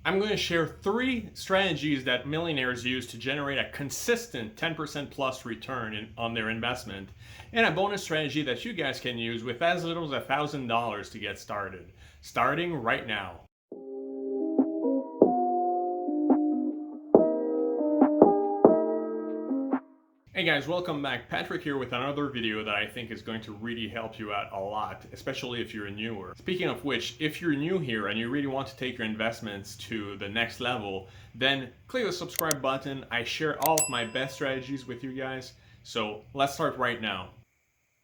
I'm going to share 3 strategies that millionaires use to generate a consistent 10% plus return on their investment, and a bonus strategy that you guys can use with as little as $1,000 to get started. Starting right now. Hey guys, welcome back. Patrick here with another video that I think is going to really help you out a lot, especially if you're newer. Speaking of which, if you're new here and you really want to take your investments to the next level, then click the subscribe button. I share all of my best strategies with you guys. So let's start right now.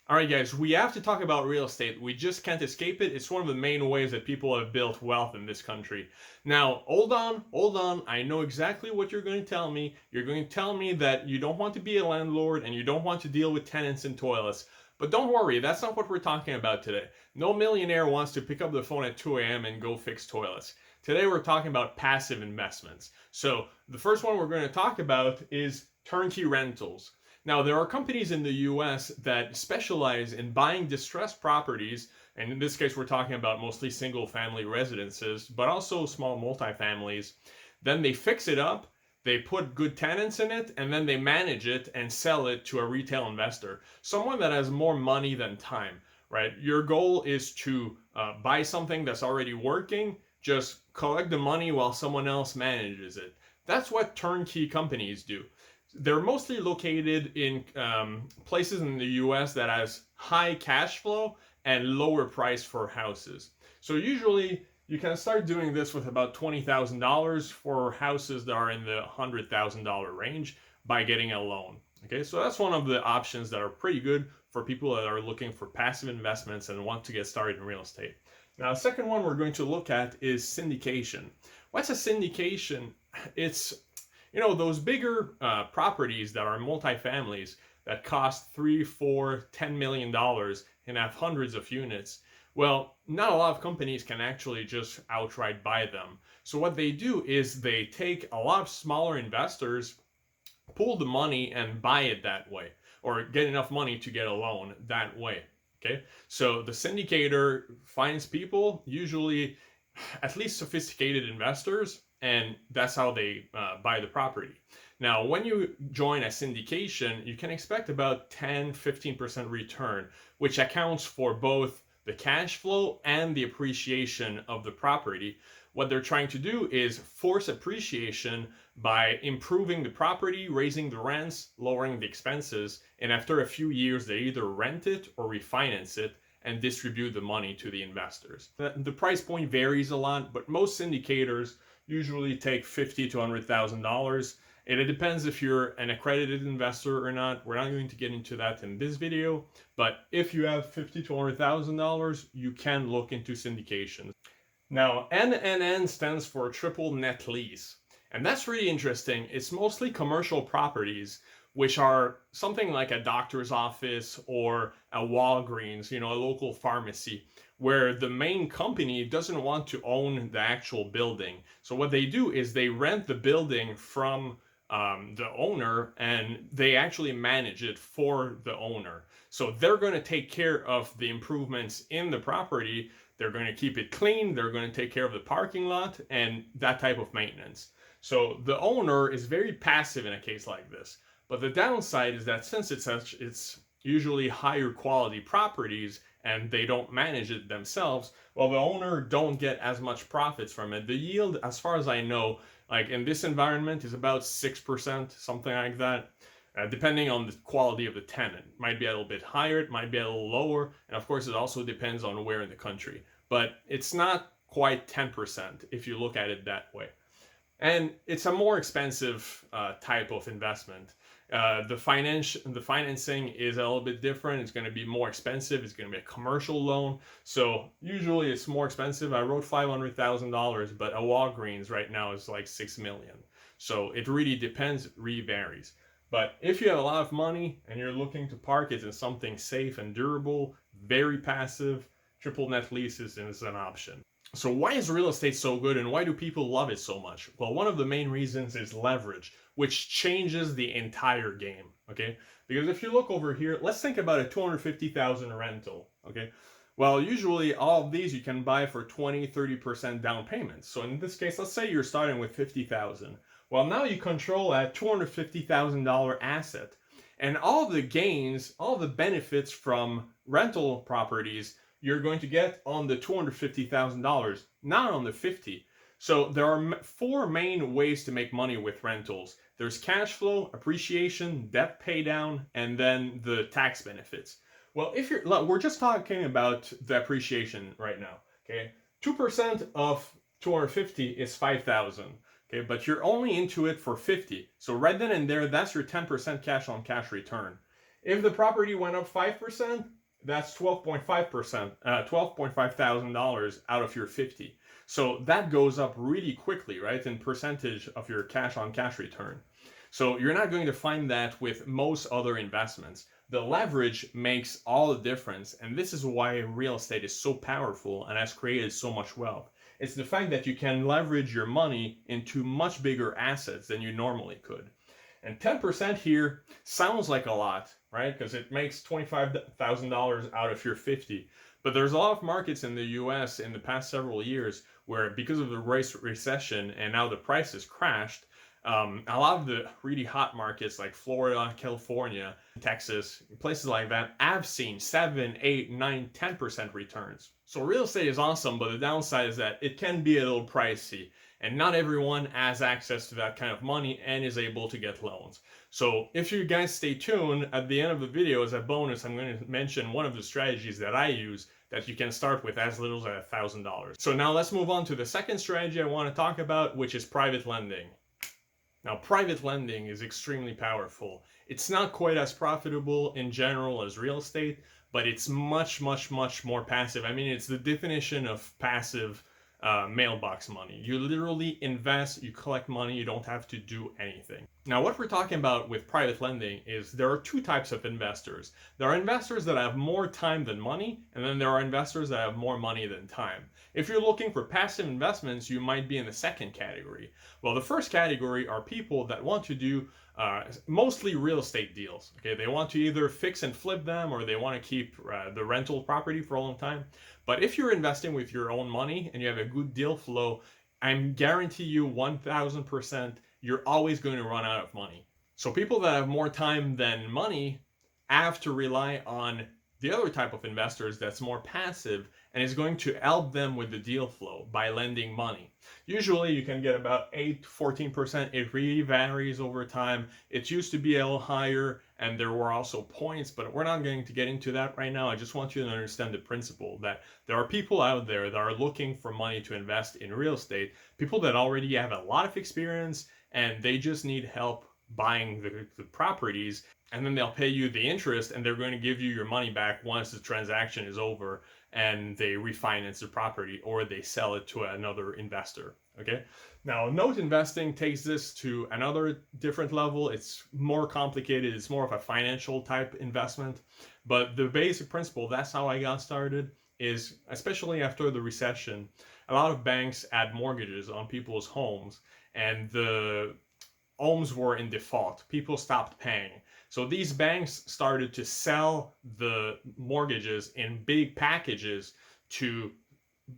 Alright guys, we have to talk about real estate. We just can't escape it. It's one of the main ways that people have built wealth in this country. Now, hold on. I know exactly what you're going to tell me. You're going to tell me that you don't want to be a landlord and you don't want to deal with tenants and toilets. But don't worry, that's not what we're talking about today. No millionaire wants to pick up the phone at 2 a.m. and go fix toilets. Today we're talking about passive investments. So the first one we're going to talk about is turnkey rentals. Now, there are companies in the US that specialize in buying distressed properties, and in this case, we're talking about mostly single family residences, but also small multifamilies. Then they fix it up, they put good tenants in it, and then they manage it and sell it to a retail investor, someone that has more money than time, right? Your goal is to buy something that's already working, just collect the money while someone else manages it. That's what turnkey companies do. They're mostly located in places in the US that has high cash flow and lower price for houses. So usually you can start doing this with about $20,000 for houses that are in the $100,000 range by getting a loan. Okay, so that's one of the options that are pretty good for people that are looking for passive investments and want to get started in real estate. Now, the second one we're going to look at is syndication. What's a syndication? It's those bigger properties that are multifamilies that cost 3, 4, $10 million and have hundreds of units. Well, not a lot of companies can actually just outright buy them. So what they do is they take a lot of smaller investors, pool the money and buy it that way, or get enough money to get a loan that way. Okay, so the syndicator finds people, usually at least sophisticated investors, and that's how they buy the property. Now, when you join a syndication, you can expect about 10-15% return, which accounts for both the cash flow and the appreciation of the property. What they're trying to do is force appreciation by improving the property, raising the rents, lowering the expenses, and after a few years, they either rent it or refinance it and distribute the money to the investors. The price point varies a lot, but most syndicators usually take $50,000 to $100,000. And it depends if you're an accredited investor or not. We're not going to get into that in this video, but if you have $50,000 to $100,000, you can look into syndication. Now, NNN stands for triple net lease. And that's really interesting. It's mostly commercial properties, which are something like a doctor's office or a Walgreens, a local pharmacy, where the main company doesn't want to own the actual building. So what they do is they rent the building from the owner, and they actually manage it for the owner. So they're going to take care of the improvements in the property. They're going to keep it clean. They're going to take care of the parking lot and that type of maintenance. So the owner is very passive in a case like this. But the downside is that since it's usually higher quality properties and they don't manage it themselves, well, the owner don't get as much profits from it. The yield, as far as I know, like in this environment, is about 6%, something like that. Depending on the quality of the tenant. It might be a little bit higher, it might be a little lower, and of course it also depends on where in the country. But it's not quite 10% if you look at it that way. And it's a more expensive type of investment. The financing is a little bit different. It's going to be more expensive. It's going to be a commercial loan. So usually it's more expensive. I wrote $500,000, but a Walgreens right now is like $6 million. So it really depends, it really varies. But if you have a lot of money and you're looking to park it in something safe and durable, very passive, triple net leases is an option. So why is real estate so good and why do people love it so much? Well, one of the main reasons is leverage, which changes the entire game, okay? Because if you look over here, let's think about a $250,000 rental, okay? Well, usually all of these you can buy for 20-30% down payments. So in this case, let's say you're starting with 50,000. Well, now you control a $250,000 asset. And all of the gains, all of the benefits from rental properties, you're going to get on the $250,000, not on the 50. So there are four main ways to make money with rentals. There's cash flow, appreciation, debt pay down, and then the tax benefits. Well, if you're, we're just talking about the appreciation right now. Okay, 2% of 250 is 5,000. Okay, but you're only into it for 50. So right then and there, that's your 10% cash on cash return. If the property went up 5%, that's 12.5%, $12,500 out of your 50. So that goes up really quickly, right, in percentage of your cash on cash return. So you're not going to find that with most other investments. The leverage makes all the difference, and this is why real estate is so powerful and has created so much wealth. It's the fact that you can leverage your money into much bigger assets than you normally could. And 10% here sounds like a lot, right? Because it makes $25,000 out of your 50. But there's a lot of markets in the US in the past several years where, because of the recession and now the prices crashed, a lot of the really hot markets like Florida, California, Texas, places like that have seen 7, 8, 9, 10% returns. So real estate is awesome, but the downside is that it can be a little pricey. And not everyone has access to that kind of money and is able to get loans. So if you guys stay tuned, at the end of the video as a bonus, I'm going to mention one of the strategies that I use that you can start with as little as $1,000. So now let's move on to the second strategy I want to talk about, which is private lending. Now, private lending is extremely powerful. It's not quite as profitable in general as real estate, but it's much, much, much more passive. I mean, it's the definition of passive mailbox money. You literally invest, you collect money, you don't have to do anything. Now, what we're talking about with private lending is there are two types of investors. There are investors that have more time than money, and then there are investors that have more money than time. If you're looking for passive investments, you might be in the second category. Well, the first category are people that want to do mostly real estate deals. Okay, they want to either fix and flip them, or they want to keep the rental property for a long time. But if you're investing with your own money and you have a good deal flow, I'm guarantee you 1,000% you're always going to run out of money. So people that have more time than money have to rely on the other type of investors that's more passive and is going to help them with the deal flow by lending money. Usually you can get about 8 to 14%. It really varies over time. It used to be a little higher, and there were also points, but we're not going to get into that right now. I just want you to understand the principle that there are people out there that are looking for money to invest in real estate, people that already have a lot of experience and they just need help buying the properties, and then they'll pay you the interest and they're going to give you your money back once the transaction is over and they refinance the property or they sell it to another investor. Okay, now note investing takes this to another different level. It's more complicated, it's more of a financial type investment, but the basic principle, that's how I got started, is especially after the recession, a lot of banks had mortgages on people's homes and the homes were in default. People stopped paying. So these banks started to sell the mortgages in big packages to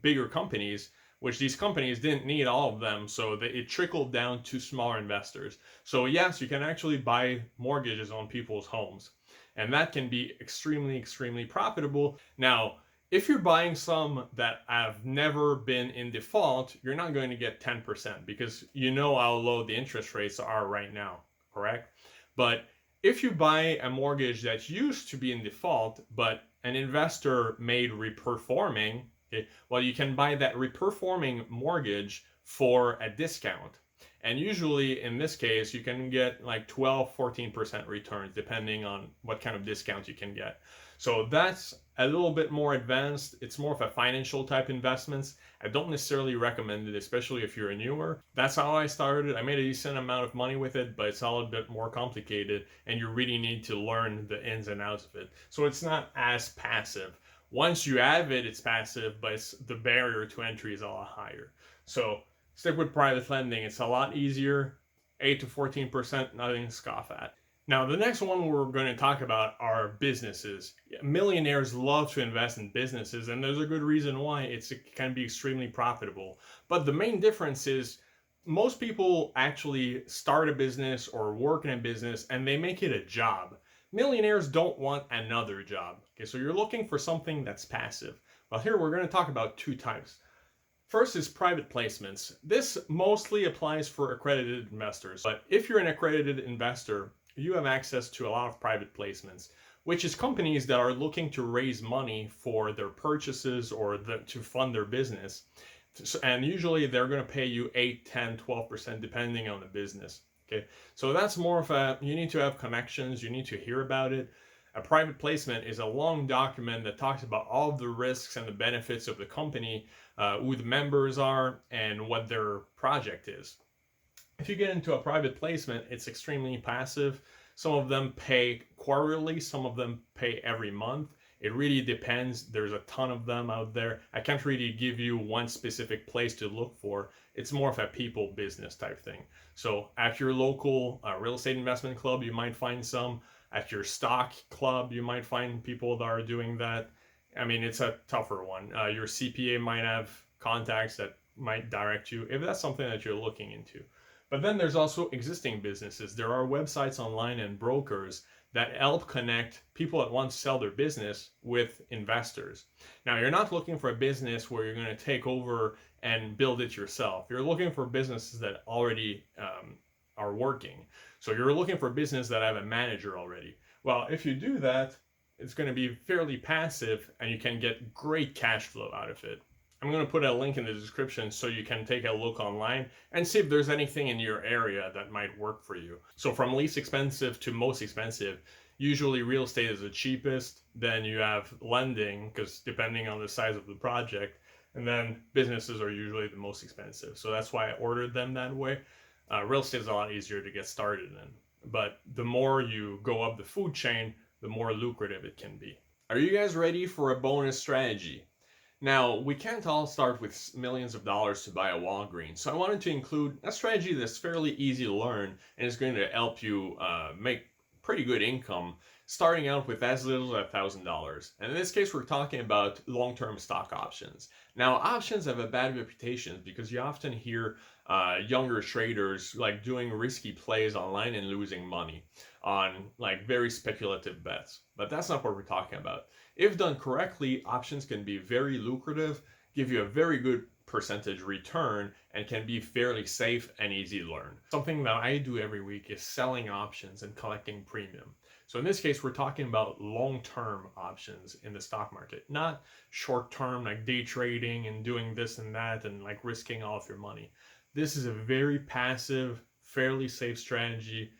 bigger companies, which these companies didn't need all of them. So it trickled down to smaller investors. So yes, you can actually buy mortgages on people's homes. And that can be extremely, extremely profitable. Now, if you're buying some that have never been in default, you're not going to get 10% because you know how low the interest rates are right now, correct? But if you buy a mortgage that used to be in default, but an investor made reperforming, okay, well, you can buy that reperforming mortgage for a discount. And usually in this case, you can get like 12-14% returns depending on what kind of discount you can get. So that's a little bit more advanced. It's more of a financial type investments. I don't necessarily recommend it, especially if you're a newer. That's how I started. I made a decent amount of money with it, but it's all a bit more complicated and you really need to learn the ins and outs of it. So it's not as passive. Once you have it, it's passive, but the barrier to entry is a lot higher. So stick with private lending. It's a lot easier. 8 to 14%, nothing to scoff at. Now, the next one we're going to talk about are businesses. Millionaires love to invest in businesses, and there's a good reason why. It can be extremely profitable. But the main difference is most people actually start a business or work in a business and they make it a job. Millionaires don't want another job. Okay, so you're looking for something that's passive. Well, here we're going to talk about two types. First is private placements. This mostly applies for accredited investors, but if you're an accredited investor, you have access to a lot of private placements, which is companies that are looking to raise money for their purchases or to fund their business. And usually they're going to pay you 8, 10, 12% depending on the business. Okay, so that's more of you need to have connections, you need to hear about it. A private placement is a long document that talks about all of the risks and the benefits of the company, who the members are, and what their project is. If you get into a private placement, it's extremely passive. Some of them pay quarterly, some of them pay every month. It really depends. There's a ton of them out there. I can't really give you one specific place to look for. It's more of a people business type thing. So at your local real estate investment club, you might find some. At your stock club, you might find people that are doing that. I mean, it's a tougher one. Your CPA might have contacts that might direct you if that's something that you're looking into. But then there's also existing businesses. There are websites online and brokers that help connect people that want to sell their business with investors. Now, you're not looking for a business where you're going to take over and build it yourself. You're looking for businesses that already are working. So you're looking for a business that have a manager already. Well, if you do that, it's going to be fairly passive and you can get great cash flow out of it. I'm going to put a link in the description so you can take a look online and see if there's anything in your area that might work for you. So from least expensive to most expensive, usually real estate is the cheapest, then you have lending, because depending on the size of the project, and then businesses are usually the most expensive. So that's why I ordered them that way. Real estate is a lot easier to get started in, but the more you go up the food chain, the more lucrative it can be. Are you guys ready for a bonus strategy? Now, we can't all start with millions of dollars to buy a Walgreens, so I wanted to include a strategy that's fairly easy to learn and is going to help you make pretty good income, starting out with as little as $1,000. And in this case, we're talking about long-term stock options. Now, options have a bad reputation because you often hear younger traders like doing risky plays online and losing money on like very speculative bets. But that's not what we're talking about. If done correctly, options can be very lucrative, give you a very good percentage return, and can be fairly safe and easy to learn. Something that I do every week is selling options and collecting premium. So in this case, we're talking about long-term options in the stock market, not short-term like day trading and doing this and that and like risking all of your money. This is a very passive, fairly safe strategy,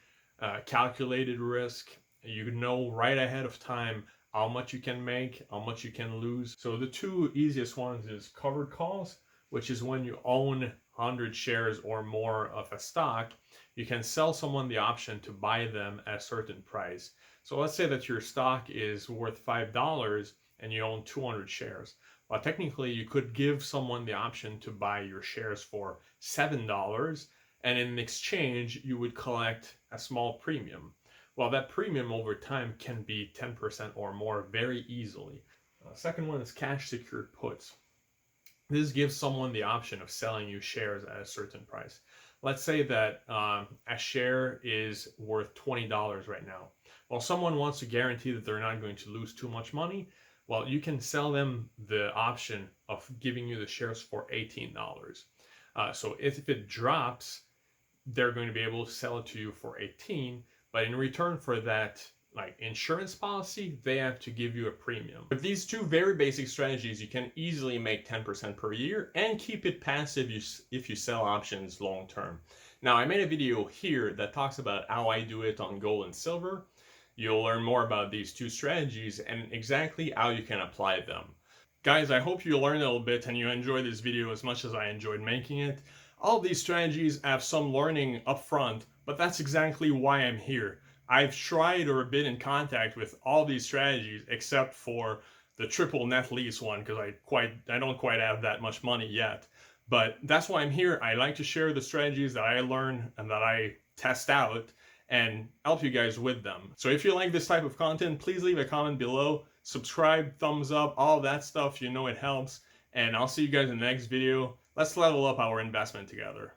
calculated risk. You know right ahead of time how much you can make, how much you can lose. So the two easiest ones is covered calls, which is when you own 100 shares or more of a stock, you can sell someone the option to buy them at a certain price. So let's say that your stock is worth $5 and you own 200 shares. Well, technically you could give someone the option to buy your shares for $7, and in exchange you would collect a small premium. Well, that premium over time can be 10% or more very easily. Second one is cash secured puts. This gives someone the option of selling you shares at a certain price. Let's say that a share is worth $20 right now. Well, someone wants to guarantee that they're not going to lose too much money. Well, you can sell them the option of giving you the shares for $18. So if it drops, they're going to be able to sell it to you for 18, but in return for that like insurance policy, they have to give you a premium. With these two very basic strategies, you can easily make 10% per year and keep it passive if you sell options long term. Now, I made a video here that talks about how I do it on gold and silver. You'll learn more about these two strategies and exactly how you can apply them. Guys, I hope you learned a little bit and you enjoyed this video as much as I enjoyed making it. All these strategies have some learning up front, but that's exactly why I'm here. I've tried or been in contact with all these strategies except for the triple net lease one because I don't quite have that much money yet. But that's why I'm here. I like to share the strategies that I learn and that I test out, and help you guys with them. So if you like this type of content, please leave a comment below, subscribe, thumbs up, all that stuff, it helps. And I'll see you guys in the next video. Let's level up our investment together.